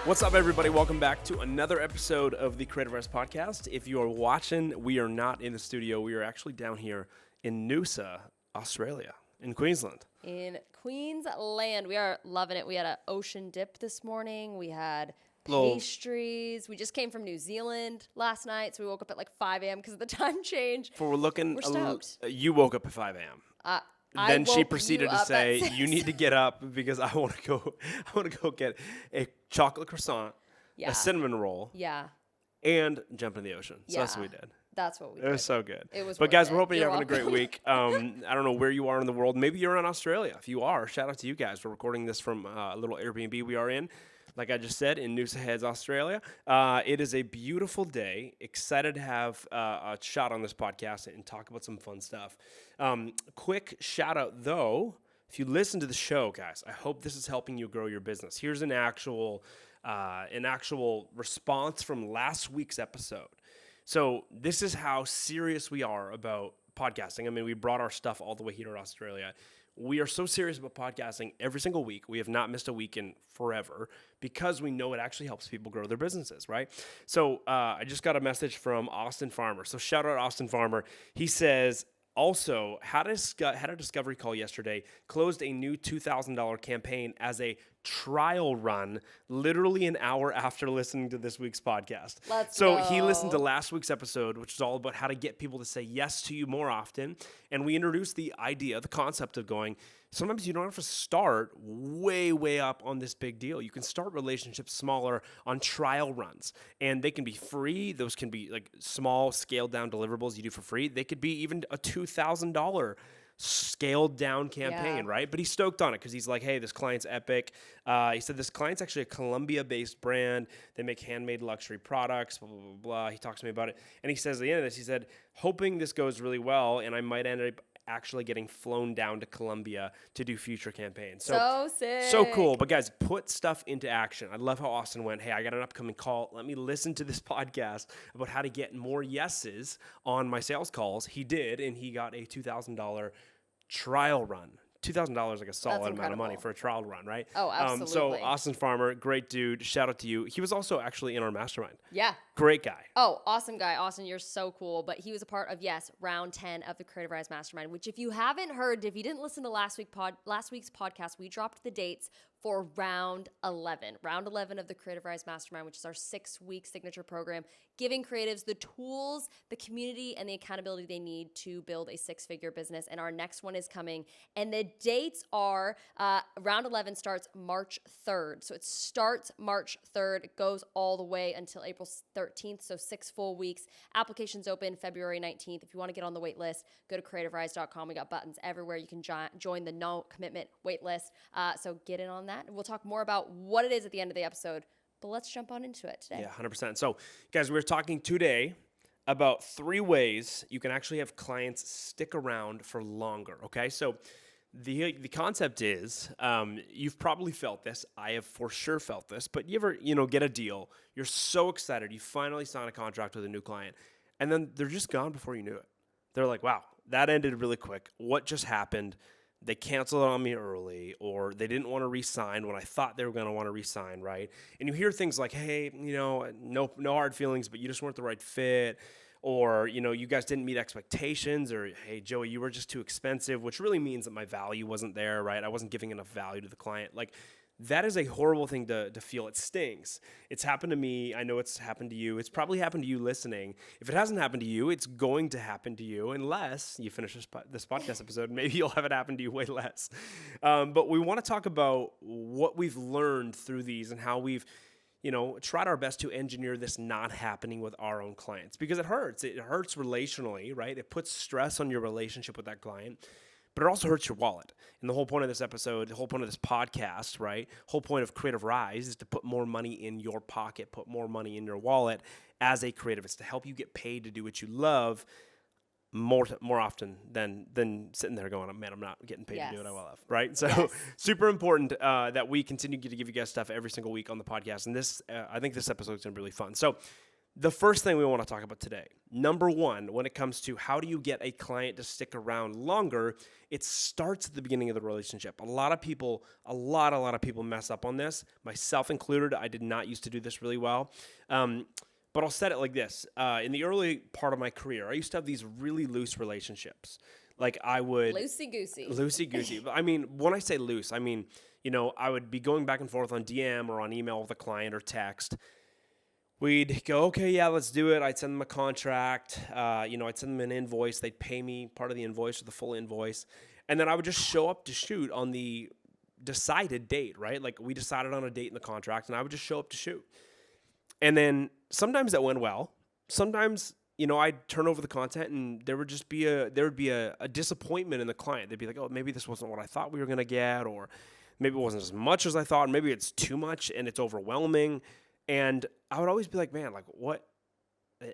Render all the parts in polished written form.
What's up, everybody? Welcome back to another episode of the Creative Rise Podcast. If you are watching, we are not in the studio. We are actually down here in Noosa, Australia, in Queensland. In Queensland. We are loving it. We had an ocean dip this morning. We had Little- pastries. We just came from New Zealand last night, so we woke up at like 5 a.m. because of the time change. For we're looking, We're stoked. You woke up at 5 a.m. I Then she woke proceeded you to up at say, 6. "You need to get up because I want to go. I want to go get a chocolate croissant, Yeah. a cinnamon roll, Yeah, and jump in the ocean." So that's what we Yeah. did. that's what we It did. was so good. It was But worth guys, it. we're hoping you're You're having a great welcome. week. I don't know where you are in the world. Maybe you're in Australia. If you are, shout out to you guys. We're recording this from a little Airbnb we are in. Like I just said, in Noosa Heads, Australia. It is a beautiful day. Excited to have a shot on this podcast and talk about some fun stuff. Quick shout out, though. If you listen to the show, guys, I hope this is helping you grow your business. Here's an actual response from last week's episode. So this is how serious we are about podcasting. I mean, we brought our stuff all the way here to Australia. We are so serious about podcasting every single week. We have not missed a week in forever because we know it actually helps people grow their businesses, right? So I just got a message from Austin Farmer. So shout out Austin Farmer. He says, also, had a discovery call yesterday, closed a new $2,000 campaign as a trial run literally an hour after listening to this week's podcast. He listened to last week's episode, which is all about how to get people to say yes to you more often. And we introduced the idea, the concept of going, sometimes you don't have to start way up on this big deal. You can start relationships smaller on trial runs, and they can be free. Those can be like small scaled down deliverables you do for free. They could be even a $2,000 scaled down campaign, right? But he's stoked on it because he's like, hey, this client's epic. He said this client's actually a Colombia-based brand. They make handmade luxury products, blah, blah, blah, blah. He talks to me about it. And he says at the end of this, he said, hoping this goes really well and I might end up actually getting flown down to Colombia to do future campaigns. So sick. So cool. But guys, put stuff into action. I love how Austin went, hey, I got an upcoming call. Let me listen to this podcast about how to get more yeses on my sales calls. He did, and he got a $2,000 trial run. $2,000 like a solid amount of money for a trial run, right? Oh, absolutely. So Austin Farmer, great dude. Shout out to you. He was also actually in our mastermind. Yeah. Great guy. Oh, awesome guy. Austin, you're so cool. But he was a part of, round 10 of the Creative Rise Mastermind, which if you haven't heard, if you didn't listen to last week's podcast, we dropped the dates for round 11 of the Creative Rise Mastermind, which is our 6-week signature program, giving creatives the tools, the community, and the accountability they need to build a 6-figure business. And our next one is coming. And the dates are, round 11 starts March 3rd. So it starts March 3rd. It goes all the way until April 13th. So 6 full weeks. Applications open February 19th. If you want to get on the wait list, go to creativerise.com. We got buttons everywhere. You can join the no commitment wait list. So get in on that. And we'll talk more about what it is at the end of the episode. But let's jump on into it today. Yeah, 100%. So, guys, we're talking today about 3 ways you can actually have clients stick around for longer, okay? So, the concept is, you've probably felt this. I have for sure felt this. But you ever, get a deal. You're so excited. You finally sign a contract with a new client. And then they're just gone before you knew it. They're like, wow, that ended really quick. What just happened? They canceled on me early, or they didn't want to re-sign when I thought they were going to want to re-sign, right? And you hear things like, hey, no hard feelings, but you just weren't the right fit, or, you guys didn't meet expectations, or, hey, Joey, you were just too expensive, which really means that my value wasn't there, right? I wasn't giving enough value to the client. Like, that is a horrible thing to feel. It stings. It's happened to me. I know it's happened to you. It's probably happened to you listening. If it hasn't happened to you, it's going to happen to you unless you finish this podcast episode. Maybe you'll have it happen to you way less. But we want to talk about what we've learned through these and how we've tried our best to engineer this not happening with our own clients, because it hurts. It hurts relationally, right? It puts stress on your relationship with that client. But it also hurts your wallet. And the whole point of this episode, the whole point of this podcast, right? Whole point of Creative Rise is to put more money in your pocket, put more money in your wallet as a creative. It's to help you get paid to do what you love more often than sitting there going, man, I'm not getting paid to do what I love, right? So super important that we continue to give you guys stuff every single week on the podcast. And this, I think this episode is going to be really fun. So the first thing we want to talk about today, number one, when it comes to how do you get a client to stick around longer, it starts at the beginning of the relationship. A lot of people mess up on this, myself included. I did not used to do this really well. But I'll set it like this. In the early part of my career, I used to have these really loose relationships. Like I would Loosey-goosey. loosey-goosey. I mean, when I say loose, I mean, I would be going back and forth on DM or on email with a client or text. We'd go, okay, yeah, let's do it. I'd send them a contract. I'd send them an invoice. They'd pay me part of the invoice or the full invoice. And then I would just show up to shoot on the decided date, right? Like we decided on a date in the contract and I would just show up to shoot. And then sometimes that went well. Sometimes, I'd turn over the content and there would be a disappointment in the client. They'd be like, oh, maybe this wasn't what I thought we were going to get, or maybe it wasn't as much as I thought. Maybe it's too much and it's overwhelming. And I would always be like, man, like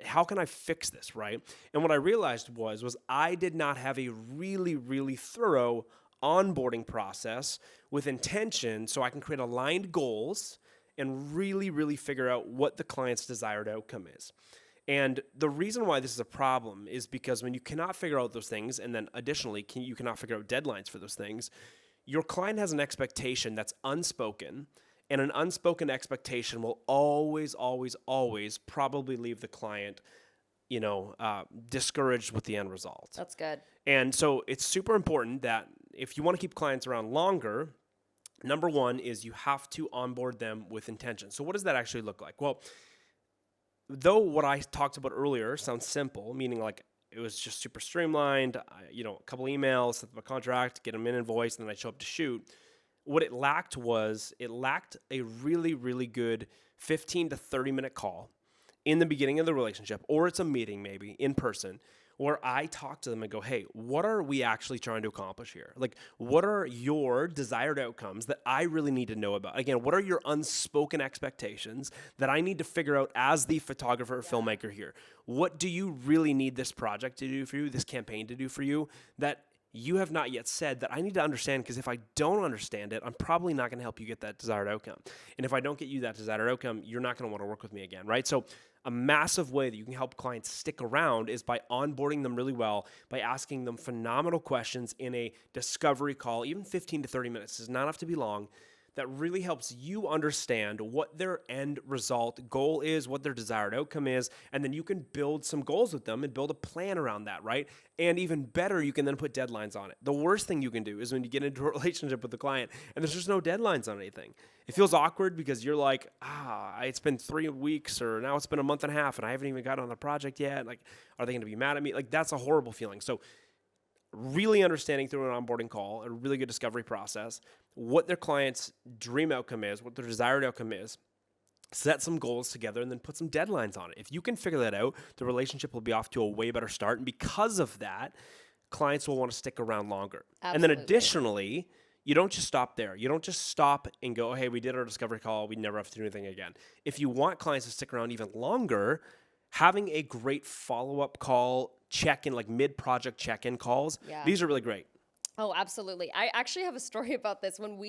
how can I fix this, right? And what I realized was I did not have a really, really thorough onboarding process with intention so I can create aligned goals and really, really figure out what the client's desired outcome is. And the reason why this is a problem is because when you cannot figure out those things, and then additionally, you cannot figure out deadlines for those things, your client has an expectation that's unspoken, and an unspoken expectation will always, always, always probably leave the client, discouraged with the end result. That's good. And so it's super important that if you want to keep clients around longer, number one is you have to onboard them with intention. So what does that actually look like? Well, though what I talked about earlier sounds simple, meaning like it was just super streamlined, a couple emails, set up a contract, get them an invoice, and then I show up to shoot. What it lacked a really, really good 15 to 30-minute call in the beginning of the relationship, or it's a meeting maybe in person, where I talk to them and go, hey, what are we actually trying to accomplish here? Like, what are your desired outcomes that I really need to know about? Again, what are your unspoken expectations that I need to figure out as the photographer or filmmaker here? What do you really need this project to do for you, this campaign to do for you, that you have not yet said that I need to understand? Because if I don't understand it, I'm probably not going to help you get that desired outcome. And if I don't get you that desired outcome, you're not going to want to work with me again, right? So a massive way that you can help clients stick around is by onboarding them really well, by asking them phenomenal questions in a discovery call, even 15 to 30 minutes. Does not have to be long. That really helps you understand what their end result goal is, what their desired outcome is, and then you can build some goals with them and build a plan around that, right? And even better, you can then put deadlines on it. The worst thing you can do is when you get into a relationship with the client and there's just no deadlines on anything. It feels awkward because you're like, it's been 3 weeks or now it's been a month and a half and I haven't even gotten on the project yet. Like, are they going to be mad at me? Like, that's a horrible feeling. So really understanding through an onboarding call, a really good discovery process, what their client's dream outcome is, what their desired outcome is, set some goals together, and then put some deadlines on it. If you can figure that out, the relationship will be off to a way better start. And because of that, clients will want to stick around longer. Absolutely. And then additionally, you don't just stop there. You don't just stop and go, oh, hey, we did our discovery call. We never have to do anything again. If you want clients to stick around even longer, having a great follow-up call, check-in, like mid-project check-in calls, these are really great. Oh, absolutely. I actually have a story about this. When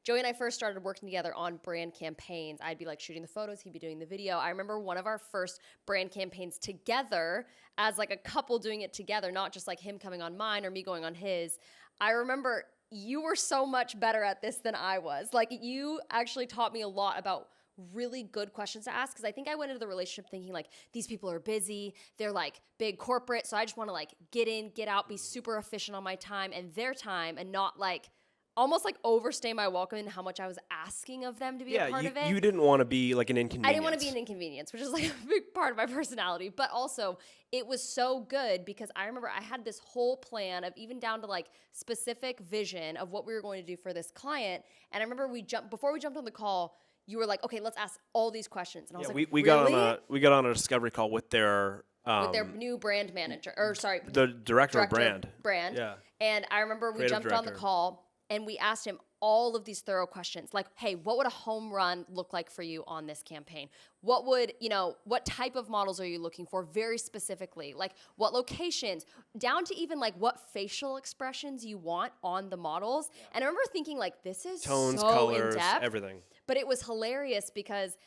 Joey and I first started working together on brand campaigns, I'd be like shooting the photos, he'd be doing the video. I remember one of our first brand campaigns together as like a couple doing it together, not just like him coming on mine or me going on his. I remember you were so much better at this than I was. Like, you actually taught me a lot about really good questions to ask, because I think I went into the relationship thinking like, these people are busy, they're like big corporate, so I just want to like get in, get out, be super efficient on my time and their time, and not like almost like overstay my welcome in how much I was asking of them to be a part of it. You didn't want to be like an inconvenience. I didn't want to be an inconvenience, which is like a big part of my personality. But also, it was so good because I remember I had this whole plan of even down to like specific vision of what we were going to do for this client. And I remember before we jumped on the call, you were like, okay, let's ask all these questions. And I was like, we got on a discovery call with their new brand manager, or sorry, the director of brand. Yeah. And I remember we jumped on the call and we asked him all of these thorough questions, like, hey, what would a home run look like for you on this campaign? What would, what type of models are you looking for very specifically? Like, what locations, down to even like what facial expressions you want on the models. And I remember thinking like, this is tones, so colors, in-depth, everything. But it was hilarious because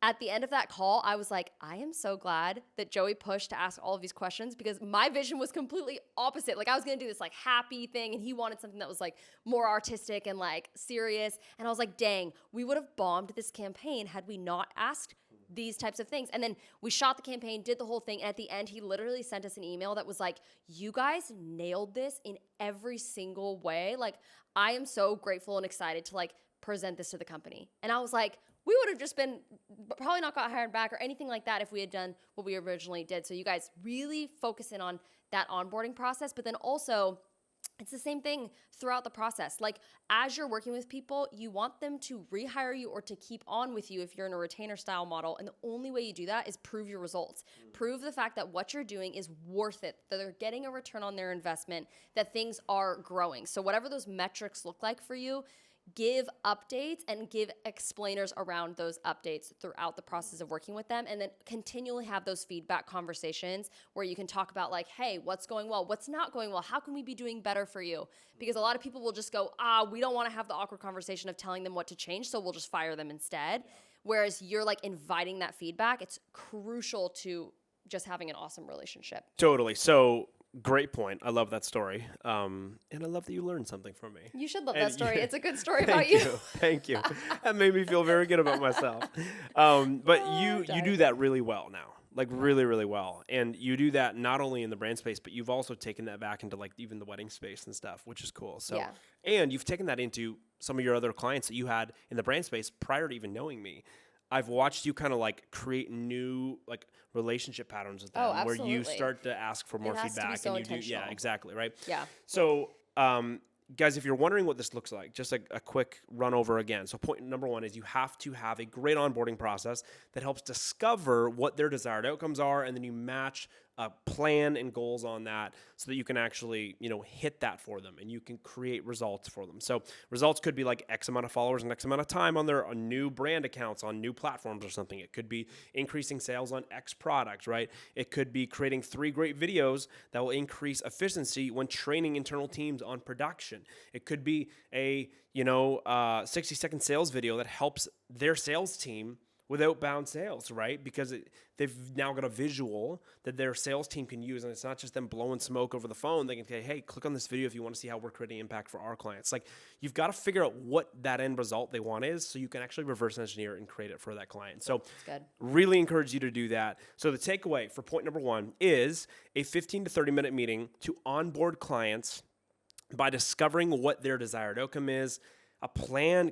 At the end of that call, I was like, I am so glad that Joey pushed to ask all of these questions because my vision was completely opposite. Like I was going to do this like happy thing and he wanted something that was like more artistic and like serious. And I was like, dang, we would have bombed this campaign had we not asked these types of things. And then we shot the campaign, did the whole thing. And at the end, he literally sent us an email that was like, you guys nailed this in every single way. Like I am so grateful and excited to like present this to the company. And I was like, we would have just been probably not got hired back or anything like that if we had done what we originally did. So you guys really focus in on that onboarding process, but then also it's the same thing throughout the process. Like as you're working with people, you want them to rehire you or to keep on with you if you're in a retainer style model. And the only way you do that is prove your results. Prove the fact that what you're doing is worth it, that they're getting a return on their investment, that things are growing. So whatever those metrics look like for you, give updates and give explainers around those updates throughout the process of working with them, and then continually have those feedback conversations where you can talk about like, hey, what's going well, what's not going well, how can we be doing better for you? Because a lot of people will just go, we don't want to have the awkward conversation of telling them what to change, so we'll just fire them instead. Whereas you're like inviting that feedback. It's crucial to just having an awesome relationship. Totally. So great point. I love that story. And I love that you learned something from me. You should love And that story. you- It's a good story Thank about you. Thank you. That made me feel very good about myself. But you do that really well now. Like really, really well. And you do that not only in the brand space, but you've also taken that back into like even the wedding space and stuff, which is cool. So, Yeah. and you've taken that into some of your other clients that you had in the brand space prior to even knowing me. I've watched you kind of like create new like relationship patterns with them where you absolutely. start to ask for more has to be feedback so and you do, yeah, intentional. exactly. Right. Yeah. So, guys, if you're wondering what this looks like, just a quick run over again. So point number one is you have to have a great onboarding process that helps discover what their desired outcomes are, and then you match a plan and goals on that so that you can actually, hit that for them and you can create results for them. So results could be like X amount of followers and X amount of time on their new brand accounts on new platforms or something. It could be increasing sales on X products, right? It could be creating 3 great videos that will increase efficiency when training internal teams on production. It could be a 60-second sales video that helps their sales team with outbound sales, right? Because they've now got a visual that their sales team can use, and it's not just them blowing smoke over the phone. They can say, hey, click on this video if you want to see how we're creating impact for our clients. Like, you've got to figure out what that end result they want is so you can actually reverse engineer and create it for that client. So Good. really encourage you to do that. So the takeaway for point number one is a 15 to 30-minute meeting to onboard clients by discovering what their desired outcome is,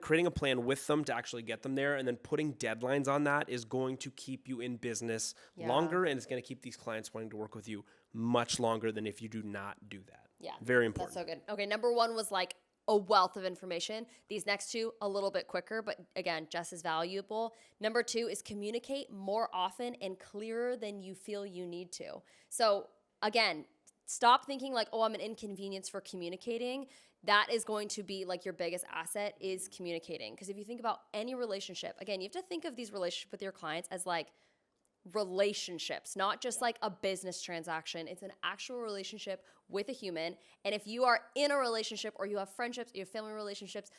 creating a plan with them to actually get them there, and then putting deadlines on that is going to keep you in business longer, and it's going to keep these clients wanting to work with you much longer than if you do not do that. Yeah. Very important. That's so good. Okay, number one was like a wealth of information. These next two, a little bit quicker, but again, just as valuable. Number two is communicate more often and clearer than you feel you need to. So again, stop thinking like, I'm an inconvenience for communicating. That is going to be like your biggest asset is communicating. Because if you think about any relationship, again, you have to think of these relationships with your clients as like relationships, not just like a business transaction. It's an actual relationship with a human. And if you are in a relationship or you have friendships, you have family relationships,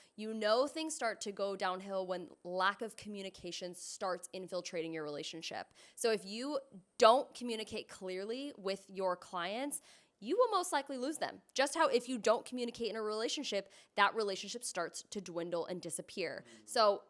things start to go downhill when lack of communication starts infiltrating your relationship. So if you don't communicate clearly with your clients, you will most likely lose them. Just how if you don't communicate in a relationship, that relationship starts to dwindle and disappear. So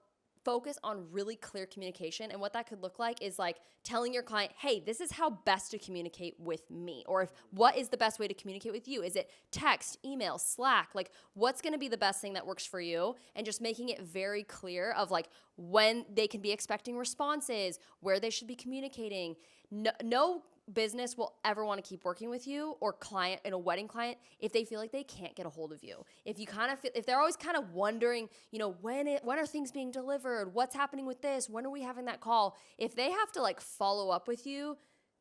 focus on really clear communication. And what that could look like is like telling your client, hey, this is how best to communicate with me. Or what is the best way to communicate with you? Is it text, email, Slack? Like what's going to be the best thing that works for you? And just making it very clear of like when they can be expecting responses, where they should be communicating. No business will ever want to keep working with you or client in a wedding client if they feel like they can't get a hold of you. If you kind of feel, if they're always kind of wondering, when are things being delivered? What's happening with this? When are we having that call? If they have to like follow up with you,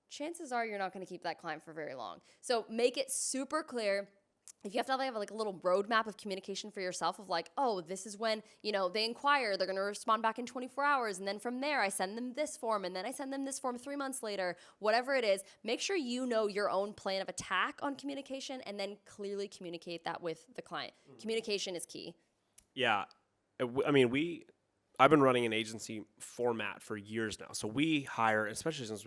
chances are you're not going to keep that client for very long. So make it super clear. If you have to have like a little roadmap of communication for yourself of like, this is when, they inquire, they're going to respond back in 24 hours. And then from there, I send them this form. And then I send them this form 3 months later, whatever it is, make sure you know your own plan of attack on communication and then clearly communicate that with the client. Communication is key. Yeah. I mean, I've been running an agency format for years now. So we hire, especially since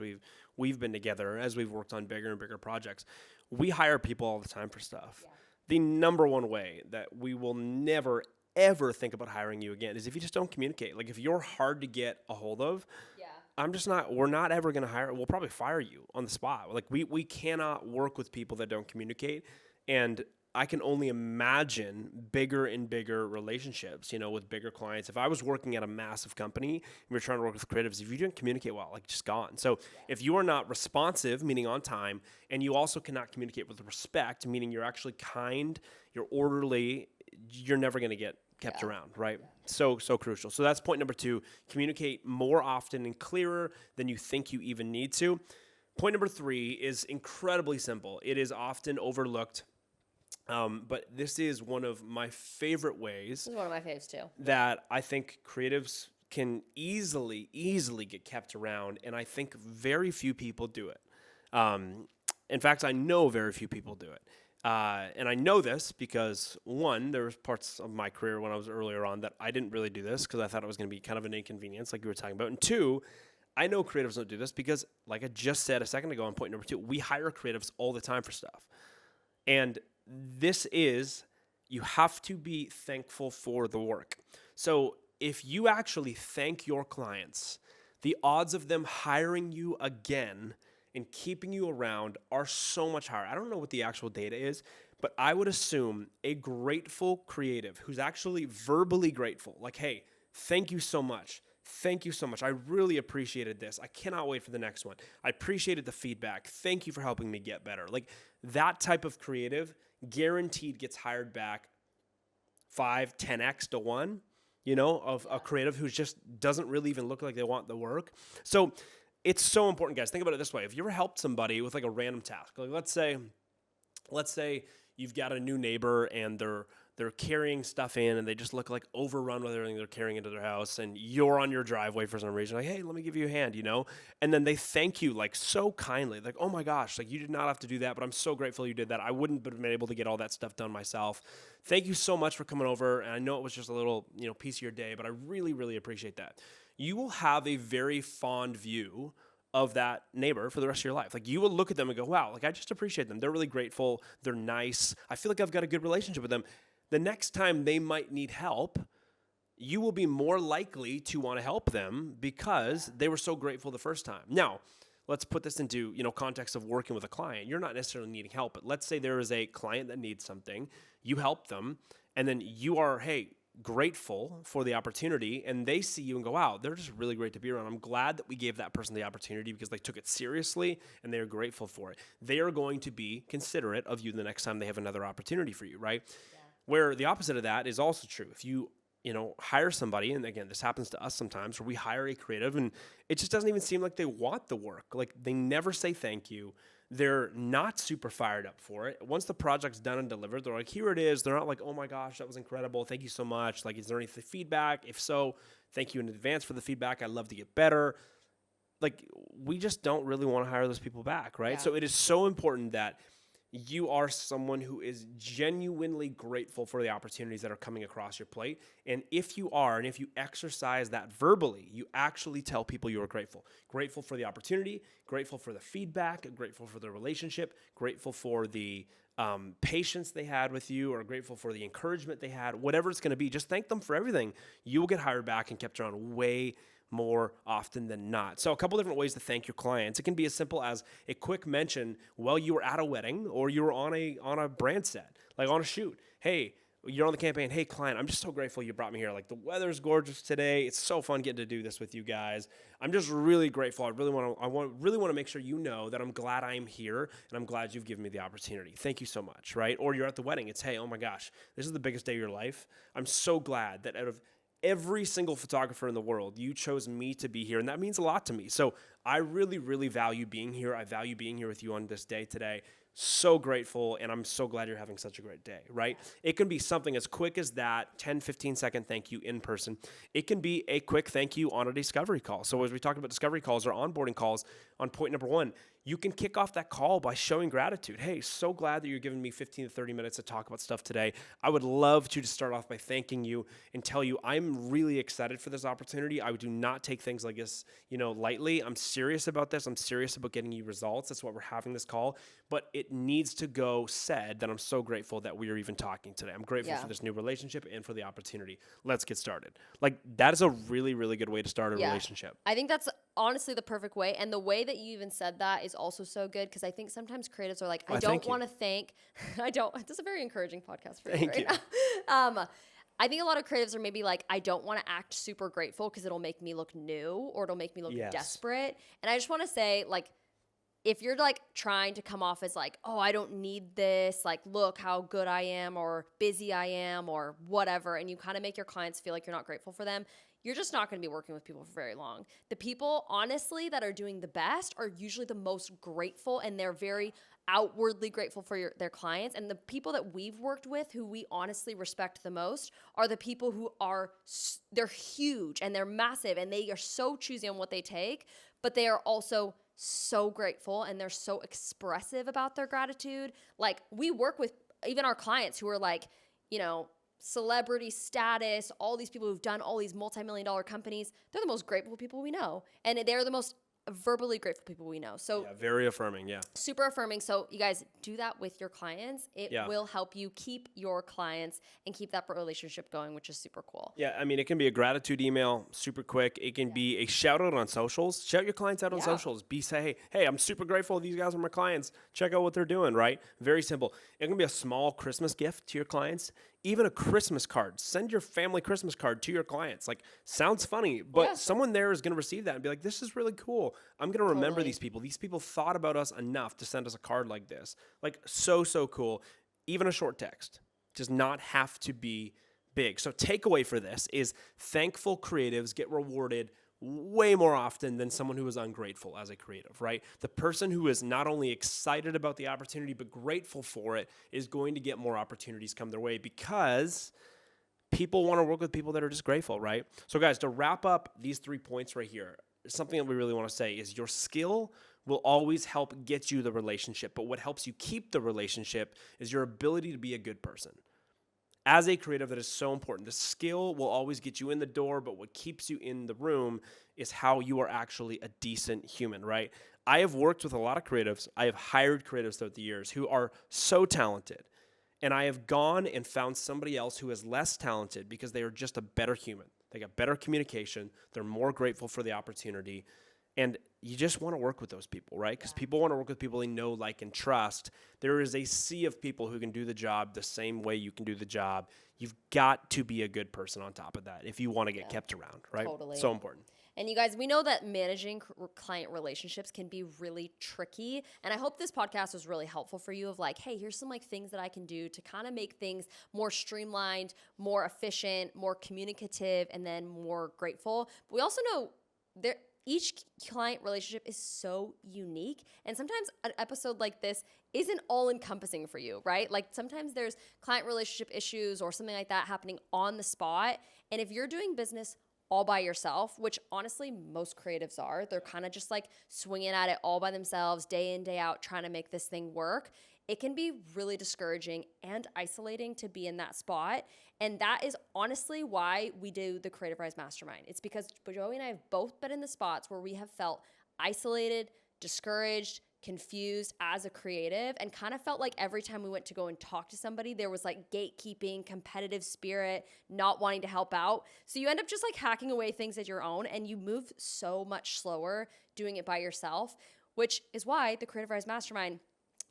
we've been together as we've worked on bigger and bigger projects, we hire people all the time for stuff. Yeah. The number one way that we will never ever think about hiring you again is if you just don't communicate. Like if you're hard to get a hold of, Yeah. we're not ever going to hire, we'll probably fire you on the spot. Like we cannot work with people that don't communicate. And I can only imagine bigger and bigger relationships, with bigger clients. If I was working at a massive company and we were trying to work with creatives, if you didn't communicate well, like just gone. So if you are not responsive, meaning on time, and you also cannot communicate with respect, meaning you're actually kind, you're orderly, you're never going to get kept around, right? So crucial. So that's point number 2, communicate more often and clearer than you think you even need to. Point number 3 is incredibly simple. It is often overlooked, but this is one of my favorite ways. This is one of my faves too. That I think creatives can easily get kept around, and I think very few people do it. In fact, I know very few people do it. And I know this because, one, there was parts of my career when I was earlier on that I didn't really do this because I thought it was going to be kind of an inconvenience like you were talking about. And 2, I know creatives don't do this because, like I just said a second ago on point number 2, we hire creatives all the time for stuff. And this is, you have to be thankful for the work. So if you actually thank your clients, the odds of them hiring you again and keeping you around are so much higher. I don't know what the actual data is, but I would assume a grateful creative who's actually verbally grateful, like, hey, thank you so much. Thank you so much. I really appreciated this. I cannot wait for the next one. I appreciated the feedback. Thank you for helping me get better. Like that type of creative guaranteed gets hired back 5, 10x to 1, of a creative who just doesn't really even look like they want the work. So it's so important, guys. Think about it this way. If you ever helped somebody with like a random task, like let's say you've got a new neighbor and they're carrying stuff in and they just look like overrun with everything they're carrying into their house, and you're on your driveway for some reason, like, hey, let me give you a hand, and then they thank you like so kindly, like, oh my gosh, like you did not have to do that, but I'm so grateful you did that. I wouldn't have been able to get all that stuff done myself. Thank you so much for coming over, and I know it was just a little piece of your day, but I really, really appreciate that. You will have a very fond view of that neighbor for the rest of your life. Like you will look at them and go, wow, like I just appreciate them. They're really grateful. They're nice. I feel like I've got a good relationship with them. The next time they might need help, you will be more likely to want to help them because they were so grateful the first time. Now, let's put this into, context of working with a client. You're not necessarily needing help, but let's say there is a client that needs something. You help them, and then you are, hey, grateful for the opportunity, and they see you and go, wow, they're just really great to be around. I'm glad that we gave that person the opportunity because they took it seriously and they are grateful for it. They are going to be considerate of you the next time they have another opportunity for you, right? Yeah. Where the opposite of that is also true. If you hire somebody, and again, this happens to us sometimes, where we hire a creative and it just doesn't even seem like they want the work. Like they never say thank you. They're not super fired up for it. Once the project's done and delivered, they're like, here it is. They're not like, oh my gosh, that was incredible. Thank you so much. Like, is there any feedback? If so, thank you in advance for the feedback. I'd love to get better. Like, we just don't really want to hire those people back, right? Yeah. So it is so important that you are someone who is genuinely grateful for the opportunities that are coming across your plate. And if you are, and if you exercise that verbally, you actually tell people you are grateful. Grateful for the opportunity, grateful for the feedback, grateful for the relationship, grateful for the patience they had with you, or grateful for the encouragement they had, whatever it's going to be. Just thank them for everything. You will get hired back and kept around way more often than not. So a couple different ways to thank your clients. It can be as simple as a quick mention while you were at a wedding or you were on a brand set, like on a shoot. Hey, you're on the campaign. Hey, client, I'm just so grateful you brought me here. Like the weather's gorgeous today. It's so fun getting to do this with you guys. I'm just really grateful. I really want to make sure you know that I'm glad I'm here and I'm glad you've given me the opportunity. Thank you so much, right? Or you're at the wedding. It's, hey, oh my gosh, this is the biggest day of your life. I'm so glad that out of every single photographer in the world, you chose me to be here, and that means a lot to me. So I really, really value being here. I value being here with you on this day today. So grateful, and I'm so glad you're having such a great day, right? It can be something as quick as that, 10, 15-second thank you in person. It can be a quick thank you on a discovery call. So as we talked about discovery calls or onboarding calls, on point number 1, you can kick off that call by showing gratitude. Hey, so glad that you're giving me 15 to 30 minutes to talk about stuff today. I would love to just start off by thanking you and tell you I'm really excited for this opportunity. I do not take things like this, lightly. I'm serious about this. I'm serious about getting you results. That's why we're having this call. But it needs to go said that I'm so grateful that we are even talking today. I'm grateful for this new relationship and for the opportunity. Let's get started. Like, that is a really, really good way to start a relationship. I think that's honestly the perfect way. And the way that you even said that is also so good, because I think sometimes creatives are like, I don't want to thank, this is a very encouraging podcast for you right now. I think a lot of creatives are maybe like, I don't want to act super grateful because it'll make me look new or it'll make me look desperate. And I just want to say, like, if you're like trying to come off as like, oh, I don't need this, like, look how good I am or busy I am or whatever, and you kind of make your clients feel like you're not grateful for them, you're just not going to be working with people for very long. The people, honestly, that are doing the best are usually the most grateful, and they're very outwardly grateful for their clients. And the people that we've worked with who we honestly respect the most are the people who they're huge and they're massive and they are so choosy on what they take, but they are also so grateful and they're so expressive about their gratitude. Like, we work with even our clients who are like, celebrity status, all these people who've done all these multi-million-dollar companies. They're the most grateful people we know. And they're the most verbally grateful people we know. So very affirming. Super affirming. So you guys do that with your clients. It will help you keep your clients and keep that relationship going, which is super cool. Yeah, I mean, it can be a gratitude email, super quick. It can be a shout out on socials. Shout your clients out on socials. Say, hey, I'm super grateful. These guys are my clients. Check out what they're doing, right? Very simple. It can be a small Christmas gift to your clients. Even a Christmas card. Send your family Christmas card to your clients. Like, sounds funny, but someone there is going to receive that and be like, this is really cool. I'm going to remember these people. These people thought about us enough to send us a card like this. Like, so cool. Even a short text does not have to be big. So takeaway for this is thankful creatives get rewarded way more often than someone who is ungrateful as a creative, right? The person who is not only excited about the opportunity but grateful for it is going to get more opportunities come their way because people want to work with people that are just grateful, right? So guys, to wrap up these 3 points right here, something that we really want to say is your skill will always help get you the relationship, but what helps you keep the relationship is your ability to be a good person. As a creative, that is so important. The skill will always get you in the door, but what keeps you in the room is how you are actually a decent human, right? I have worked with a lot of creatives. I have hired creatives throughout the years who are so talented, and I have gone and found somebody else who is less talented because they are just a better human. They got better communication. They're more grateful for the opportunity. And you just want to work with those people, right? Because people want to work with people they know, like, and trust. There is a sea of people who can do the job the same way you can do the job. You've got to be a good person on top of that if you want to get kept around, right? Totally. So important. And you guys, we know that managing client relationships can be really tricky. And I hope this podcast was really helpful for you of like, hey, here's some like things that I can do to kind of make things more streamlined, more efficient, more communicative, and then more grateful. But we also know each client relationship is so unique. And sometimes an episode like this isn't all encompassing for you, right? Like, sometimes there's client relationship issues or something like that happening on the spot. And if you're doing business all by yourself, which honestly most creatives are, they're kind of just like swinging at it all by themselves, day in, day out, trying to make this thing work. It can be really discouraging and isolating to be in that spot. And that is honestly why we do the Creative Rise Mastermind. It's because Joey and I have both been in the spots where we have felt isolated, discouraged, confused as a creative, and kind of felt like every time we went to go and talk to somebody, there was like gatekeeping, competitive spirit, not wanting to help out. So you end up just like hacking away things as your own, and you move so much slower doing it by yourself, which is why the Creative Rise Mastermind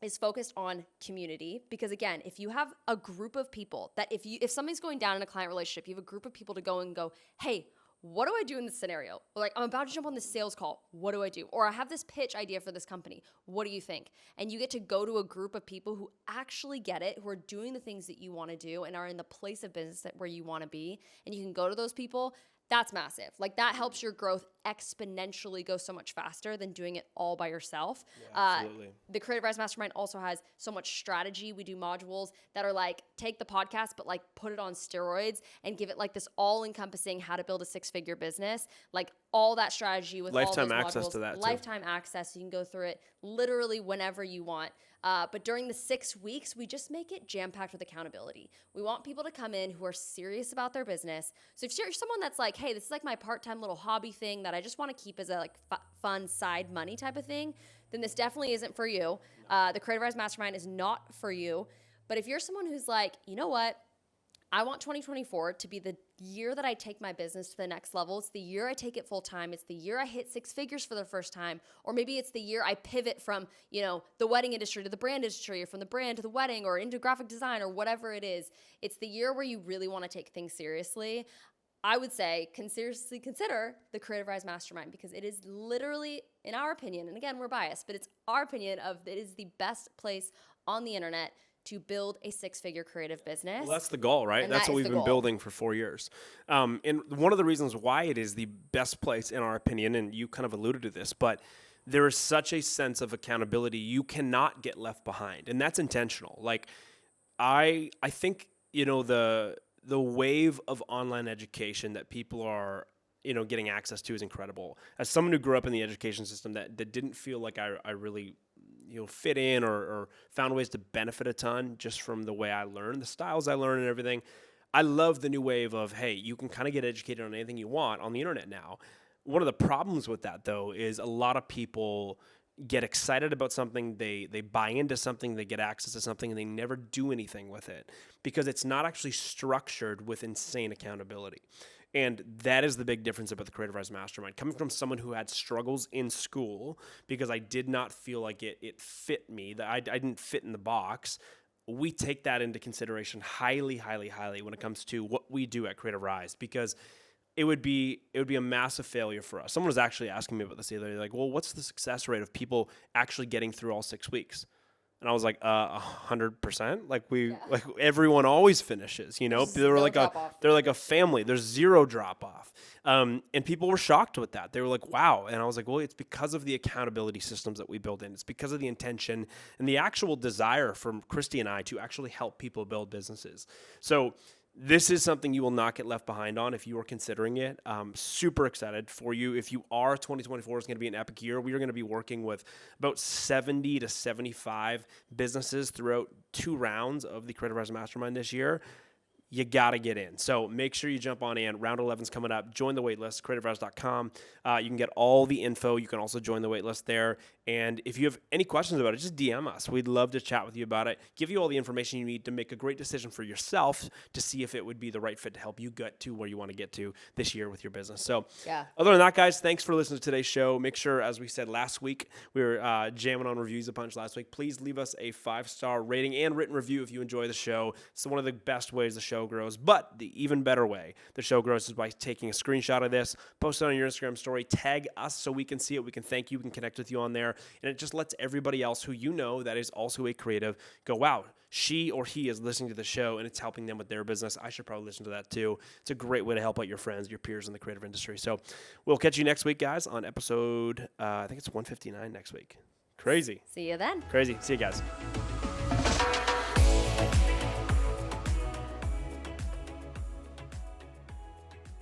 is focused on community. Because again, if you have a group of people that if something's going down in a client relationship, you have a group of people to go and go, hey, what do I do in this scenario? Or like, I'm about to jump on this sales call. What do I do? Or I have this pitch idea for this company. What do you think? And you get to go to a group of people who actually get it, who are doing the things that you want to do and are in the place of business where you want to be. And you can go to those people. That's massive. Like that helps your growth exponentially go so much faster than doing it all by yourself. Absolutely. The Creative Rise Mastermind also has so much strategy. We do modules that are like take the podcast, but like put it on steroids and give it like this all encompassing how to build a 6-figure business, like all that strategy with Lifetime all those access modules, to that too. lifetime access. So you can go through it literally whenever you want. But during the 6 weeks, we just make it jam-packed with accountability. We want people to come in who are serious about their business. So if you're someone that's like, hey, this is like my part-time little hobby thing that I just want to keep as a like fun side money type of thing, then this definitely isn't for you. The Creative Rise Mastermind is not for you. But if you're someone who's like, you know what? I want 2024 to be the year that I take my business to the next level. It's the year I take it full time. It's the year I hit 6 figures for the first time. Or maybe it's the year I pivot from, the wedding industry to the brand industry, or from the brand to the wedding, or into graphic design, or whatever it is. It's the year where you really want to take things seriously. I would say seriously consider the Creative Rise Mastermind, because it is literally, in our opinion, and again, we're biased, but it's our opinion of it is the best place on the internet to build a 6-figure creative business. Well, that's the goal, right? And That's that what is we've the been goal. building for 4 years. And one of the reasons why it is the best place, in our opinion, and you kind of alluded to this, but there is such a sense of accountability. You cannot get left behind, and that's intentional. Like, I think, the wave of online education that people are, getting access to is incredible. As someone who grew up in the education system that didn't feel like I really fit in or found ways to benefit a ton just from the way I learned, the styles I learned and everything. I love the new wave of, hey, you can kind of get educated on anything you want on the internet now. One of the problems with that, though, is a lot of people get excited about something, they buy into something, they get access to something, and they never do anything with it because it's not actually structured with insane accountability. And that is the big difference about the Creative Rise Mastermind. Coming from someone who had struggles in school because I did not feel like it fit me, that I didn't fit in the box, we take that into consideration highly, highly, highly when it comes to what we do at Creative Rise, because it would be a massive failure for us. Someone was actually asking me about this the other day, like, well, what's the success rate of people actually getting through all 6 weeks? And I was like, 100%. Like like everyone always finishes, There's They're no like drop-off. they're like a family. There's zero drop off. And people were shocked with that. They were like, wow. And I was like, well, it's because of the accountability systems that we build in. It's because of the intention and the actual desire from Christy and I to actually help people build businesses. So this is something you will not get left behind on if you are considering it. Super excited for you. If you are, 2024 is going to be an epic year. We are going to be working with about 70 to 75 businesses throughout 2 rounds of the Creative Rise Mastermind this year. You got to get in. So make sure you jump on in. Round 11 is coming up. Join the waitlist, creativerise.com. You can get all the info. You can also join the waitlist there. And if you have any questions about it, just DM us. We'd love to chat with you about it, give you all the information you need to make a great decision for yourself to see if it would be the right fit to help you get to where you want to get to this year with your business. So other than that, guys, thanks for listening to today's show. Make sure, as we said last week, we were jamming on reviews a bunch last week. Please leave us a 5-star rating and written review if you enjoy the show. It's one of the best ways the show grows. But the even better way the show grows is by taking a screenshot of this, post it on your Instagram story, tag us so we can see it, we can thank you, we can connect with you on there, and it just lets everybody else who that is also a creative go, wow, she or he is listening to the show and it's helping them with their business. I should probably listen to that too. It's a great way to help out your friends, your peers in the creative industry. So we'll catch you next week, guys, on episode, I think it's 159 next week. Crazy. See you then. Crazy. See you guys.